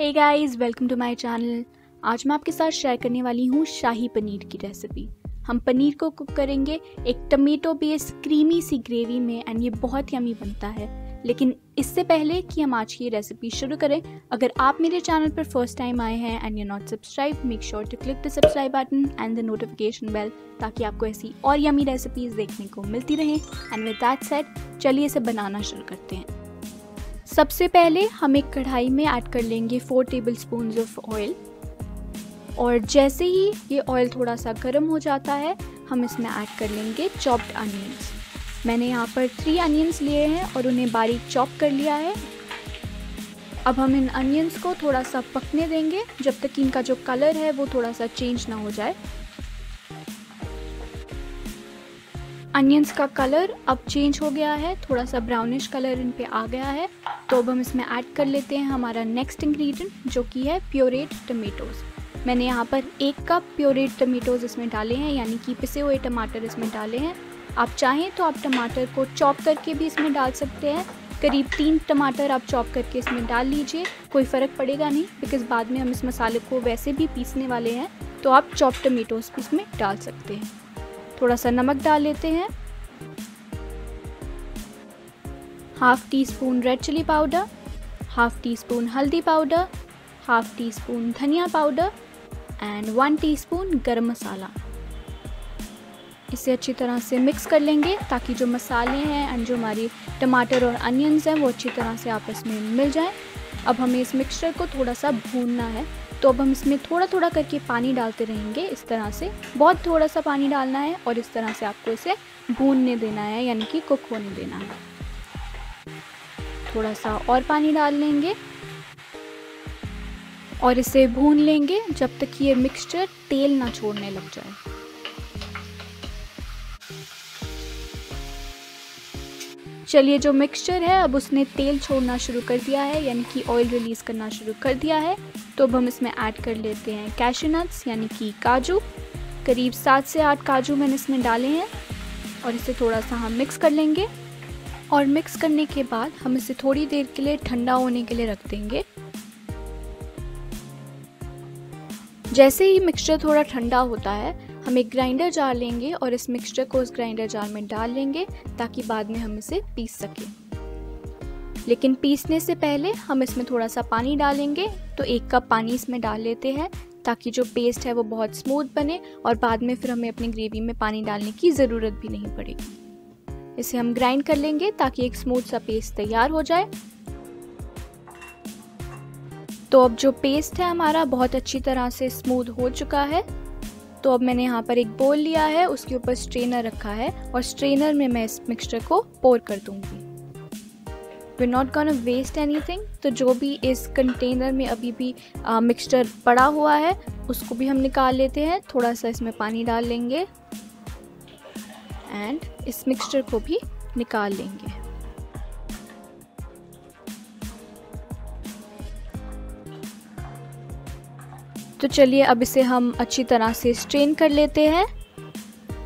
Hey guys, welcome to my channel. आज मैं आपके साथ शेयर करने वाली हूँ शाही पनीर की रेसिपी। हम पनीर को कुक करेंगे एक टमेटो बेस्ड क्रीमी सी ग्रेवी में एंड ये बहुत यमी बनता है। लेकिन इससे पहले कि हम आज की रेसिपी शुरू करें, अगर आप मेरे चैनल पर फर्स्ट टाइम आए हैं and you not subscribe, make sure to click the subscribe button and the notification bell ताकि आपको ऐसी और यमी रेसिपीज देखने को मिलती रहें। एंड विद दैट सेड, चलिए इसे बनाना शुरू करते हैं। सबसे पहले हम एक कढ़ाई में ऐड कर लेंगे 4 टेबलस्पून्स ऑफ ऑयल और जैसे ही ये ऑयल थोड़ा सा गर्म हो जाता है हम इसमें ऐड कर लेंगे चॉप्ड अनियंस। मैंने यहाँ पर 3 अनियंस लिए हैं और उन्हें बारीक चॉप कर लिया है। अब हम इन अनियंस को थोड़ा सा पकने देंगे जब तक इनका जो कलर है वो थोड़ा सा चेंज ना हो जाए। अनियंस का कलर अब चेंज हो गया है, थोड़ा सा ब्राउनिश कलर इन पे आ गया है। तो अब हम इसमें ऐड कर लेते हैं हमारा नेक्स्ट इंग्रेडिएंट जो कि है प्योरेट टमेटोज़। मैंने यहाँ पर 1 कप प्योरेट टमेटोज़ इसमें डाले हैं, यानी कि पिसे हुए टमाटर इसमें डाले हैं। आप चाहें तो आप टमाटर को चॉप करके भी इसमें डाल सकते हैं। करीब 3 टमाटर आप चॉप करके इसमें डाल लीजिए, कोई फ़र्क पड़ेगा नहीं, बिकॉज़ बाद में हम इस मसाले को वैसे भी पीसने वाले हैं। तो आप चॉप टमेटोज़ भी इसमें डाल सकते हैं। थोड़ा सा नमक डाल लेते हैं, half teaspoon red chilli powder, half teaspoon haldi powder, half teaspoon dhania powder and 1 teaspoon garam masala. इसे अच्छी तरह से मिक्स कर लेंगे ताकि जो मसाले हैं एंड जो हमारी टमाटर और अनियंस हैं वो अच्छी तरह से आपस में मिल जाएं। अब हमें इस मिक्सचर को थोड़ा सा भूनना है, तो अब हम इसमें थोड़ा थोड़ा करके पानी डालते रहेंगे। इस तरह से बहुत थोड़ा सा पानी डालना है और इस तरह से आपको इसे भूनने देना है, यानी कि कुक होने देना है। थोड़ा सा और पानी डाल लेंगे और इसे भून लेंगे जब तक ये मिक्सचर तेल ना छोड़ने लग जाए। चलिए, जो मिक्सचर है अब उसने तेल छोड़ना शुरू कर दिया है, यानी कि ऑयल रिलीज़ करना शुरू कर दिया है। तो अब हम इसमें ऐड कर लेते हैं कैश्यू नट्स, यानी कि काजू। करीब 7 से 8 काजू मैंने इसमें डाले हैं और इसे थोड़ा सा हम मिक्स कर लेंगे। और मिक्स करने के बाद हम इसे थोड़ी देर के लिए ठंडा होने के लिए रख देंगे। जैसे ही मिक्सचर थोड़ा ठंडा होता है हम एक ग्राइंडर जार लेंगे और इस मिक्सचर को उस ग्राइंडर जार में डाल लेंगे ताकि बाद में हम इसे पीस सकें। लेकिन पीसने से पहले हम इसमें थोड़ा सा पानी डालेंगे। तो 1 कप पानी इसमें डाल लेते हैं ताकि जो पेस्ट है वो बहुत स्मूथ बने और बाद में फिर हमें अपनी ग्रेवी में पानी डालने की ज़रूरत भी नहीं पड़ेगी। इसे हम ग्राइंड कर लेंगे ताकि एक स्मूथ सा पेस्ट तैयार हो जाए। तो अब जो पेस्ट है हमारा बहुत अच्छी तरह से स्मूथ हो चुका है। तो अब मैंने यहाँ पर एक बोल लिया है, उसके ऊपर स्ट्रेनर रखा है और स्ट्रेनर में मैं इस मिक्सचर को पोर कर दूंगी। We're not gonna waste anything। तो जो भी इस कंटेनर में अभी भी मिक्सचर पड़ा हुआ है उसको भी हम निकाल लेते हैं। थोड़ा सा इसमें पानी डाल लेंगे एंड इस मिक्सचर को भी निकाल लेंगे। तो चलिए अब इसे हम अच्छी तरह से स्ट्रेन कर लेते हैं।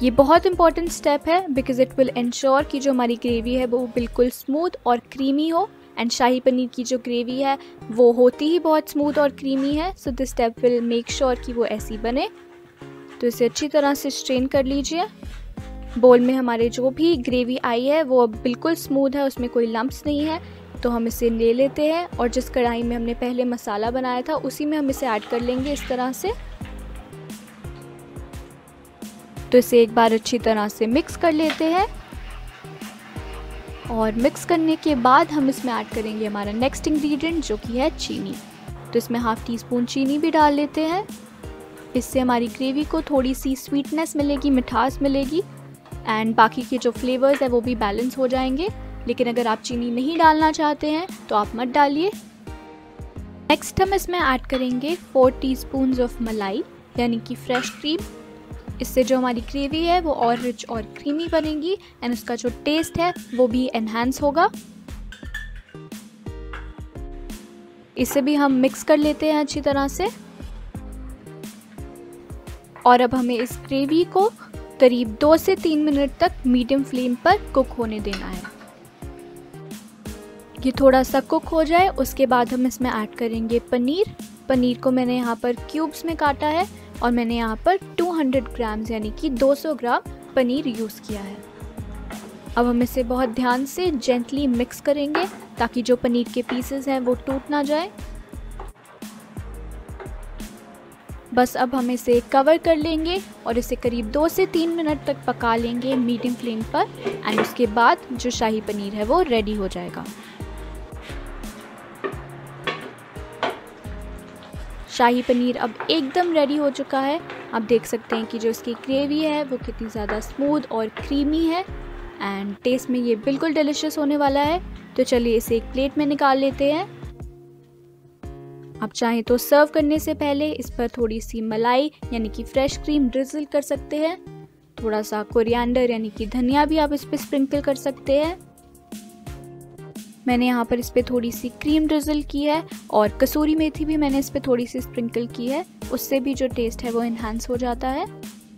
ये बहुत इंपॉर्टेंट स्टेप है बिकॉज इट विल इंश्योर कि जो हमारी ग्रेवी है वो बिल्कुल स्मूथ और क्रीमी हो। एंड शाही पनीर की जो ग्रेवी है वो होती ही बहुत स्मूथ और क्रीमी है, so this step will make sure कि वो ऐसी बने। तो इसे अच्छी तरह से स्ट्रेन कर लीजिए। बोल में हमारे जो भी ग्रेवी आई है वो अब बिल्कुल स्मूथ है, उसमें कोई लम्प्स नहीं है। तो हम इसे ले लेते हैं और जिस कढ़ाई में हमने पहले मसाला बनाया था उसी में हम इसे ऐड कर लेंगे इस तरह से। तो इसे एक बार अच्छी तरह से मिक्स कर लेते हैं और मिक्स करने के बाद हम इसमें ऐड करेंगे हमारा नेक्स्ट इंग्रेडिएंट जो कि है चीनी। तो इसमें हाफ टी स्पून चीनी भी डाल लेते हैं। इससे हमारी ग्रेवी को थोड़ी सी स्वीटनेस मिलेगी, मिठास मिलेगी एंड बाकी के जो फ्लेवर्स है वो भी बैलेंस हो जाएंगे। लेकिन अगर आप चीनी नहीं डालना चाहते हैं तो आप मत डालिए। नेक्स्ट हम इसमें ऐड करेंगे 4 टीस्पून्स ऑफ मलाई, यानी कि फ्रेश क्रीम। इससे जो हमारी ग्रेवी है वो और रिच और क्रीमी बनेगी एंड उसका जो टेस्ट है वो भी एनहांस होगा। इसे भी हम मिक्स कर लेते हैं अच्छी तरह से। और अब हमें इस ग्रेवी को करीब 2 से 3 मिनट तक मीडियम फ्लेम पर कुक होने देना है। ये थोड़ा सा कुक हो जाए उसके बाद हम इसमें ऐड करेंगे पनीर। पनीर को मैंने यहाँ पर क्यूब्स में काटा है और मैंने यहाँ पर 200 ग्राम्स यानी कि 200 ग्राम पनीर यूज़ किया है। अब हम इसे बहुत ध्यान से जेंटली मिक्स करेंगे ताकि जो पनीर के पीसेस हैं वो टूट ना जाए। बस अब हम इसे कवर कर लेंगे और इसे करीब 2 से 3 मिनट तक पका लेंगे मीडियम फ्लेम पर एंड उसके बाद जो शाही पनीर है वो रेडी हो जाएगा। शाही पनीर अब एकदम रेडी हो चुका है। आप देख सकते हैं कि जो इसकी ग्रेवी है वो कितनी ज़्यादा स्मूथ और क्रीमी है एंड टेस्ट में ये बिल्कुल डिलिशियस होने वाला है। तो चलिए इसे एक प्लेट में निकाल लेते हैं। आप चाहें तो सर्व करने से पहले इस पर थोड़ी सी मलाई यानी कि फ्रेश क्रीम ड्रिजल कर सकते हैं। थोड़ा सा कोरिएंडर यानी कि धनिया भी आप इस पर स्प्रिंकल कर सकते हैं। मैंने यहाँ पर इस पर थोड़ी सी क्रीम ड्रिजल की है और कसूरी मेथी भी मैंने इस पर थोड़ी सी स्प्रिंकल की है, उससे भी जो टेस्ट है वो इन्हांस हो जाता है।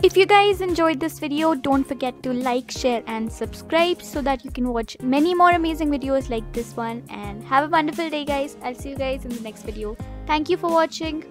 If you guys enjoyed this video, don't forget to like, share and subscribe so that you can watch many more amazing videos like this one, and have a wonderful day guys. I'll see you guys in the next video. Thank you for watching.